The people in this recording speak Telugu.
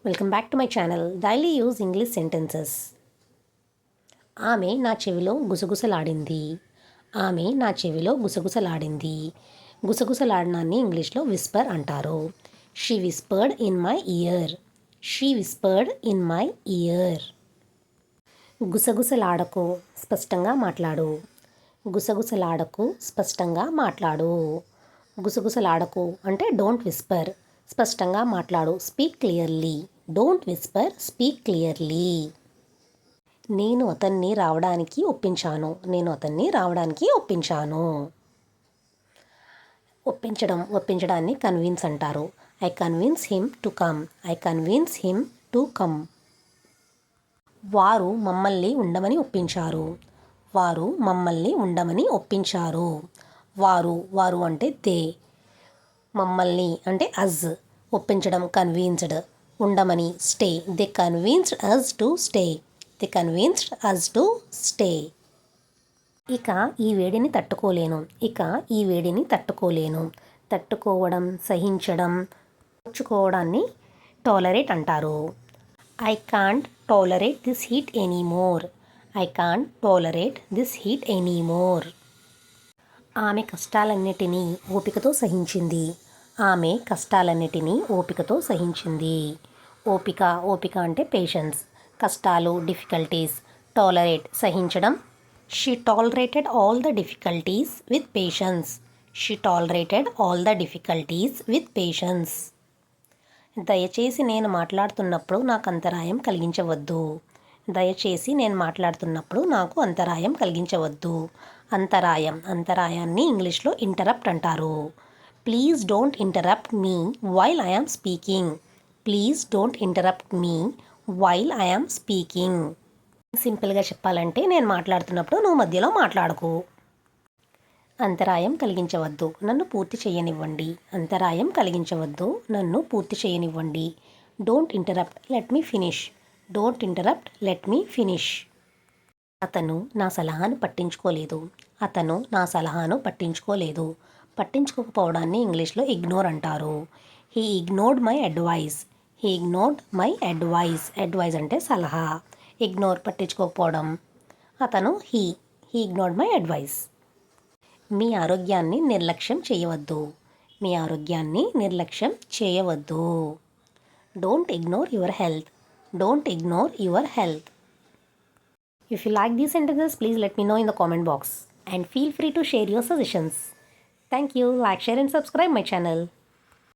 Welcome back to my channel daily use English sentences. ఆమె నా చెవిలో గుసగుసలాడింది. ఆమె నా చెవిలో గుసగుసలాడింది. గుసగుసలాడనాన్ని ఇంగ్లీష్లో విస్పర్ అంటారు. She whispered in my ear. She whispered in my ear. గుసగుసలాడకు, స్పష్టంగా మాట్లాడు. గుసగుసలాడకు, స్పష్టంగా మాట్లాడు. గుసగుసలాడకు అంటే డోంట్ విస్పర్. స్పష్టంగా మాట్లాడు, speak clearly. Don't Whisper, speak clearly. నేను అతన్ని రావడానికి ఒప్పించాను. నేను అతన్ని రావడానికి ఒప్పించాను. ఒప్పించడాన్ని కన్విన్స్ అంటారు. I convince him to come. I convince him to come. వారు మమ్మల్ని ఉండమని ఒప్పించారు. వారు మమ్మల్ని ఉండమని ఒప్పించారు. వారు అంటే దే. మమ్మల్ని అంటే అజ్. ఒప్పించడం కన్విన్స్డ్. ఉండమని stay. They convinced us to stay. They convinced us to stay. ఇక ఈ వేడిని తట్టుకోలేను. ఇక ఈ వేడిని తట్టుకోలేను. తట్టుకోవడం, సహించడం, ఓర్చుకోవడాన్ని టాలరేట్ అంటారు. I can't tolerate this heat anymore. I can't tolerate this heat anymore. ఆమె కష్టాలన్నిటినీ ఓపికతో సహించింది. ఆమె కష్టాలన్నిటినీ ఓపికతో సహించింది. ఓపిక అంటే పేషెన్స్. కష్టాలు, డిఫికల్టీస్. టాలరేట్ సహించడం. She tolerated all the difficulties with patience. She tolerated all the difficulties with patience. దయచేసి నేను మాట్లాడుతున్నప్పుడు నాకు అంతరాయం కలిగించవద్దు. దయచేసి నేను మాట్లాడుతున్నప్పుడు నాకు అంతరాయం కలిగించవద్దు. అంతరాయాన్ని ఇంగ్లీష్లో ఇంటరప్ట్ అంటారు. Please don't interrupt me while I am speaking. Please don't interrupt me while I am speaking. సింపుల్గా చెప్పాలంటే నేను మాట్లాడుతున్నప్పుడు నువ్వు మధ్యలో మాట్లాడకు. అంతరాయం కలిగించవద్దు, నన్ను పూర్తి చేయనివ్వండి. అంతరాయం కలిగించవద్దు, నన్ను పూర్తి చేయనివ్వండి. Don't interrupt, let me finish. Don't interrupt, let me finish. అతను నా సలహాను పట్టించుకోలేదు. అతను నా సలహాను పట్టించుకోలేదు. పట్టించుకోకపోవడాన్ని ఇంగ్లీష్లో ఇగ్నోర్ అంటారు. He ignored my advice. He ignored my advice. Advice అంటే సలహా. ఇగ్నోర్ పట్టించుకోకపోవడం. అతను హీ ఇగ్నోర్డ్ మై అడ్వైస్. మీ ఆరోగ్యాన్ని నిర్లక్ష్యం చేయవద్దు. మీ ఆరోగ్యాన్ని నిర్లక్ష్యం చేయవద్దు. Don't ignore your health. Don't ignore your health. If you like these sentences, please let me know in the comment box and feel free to share your suggestions. Thank you. Like, share and subscribe my channel.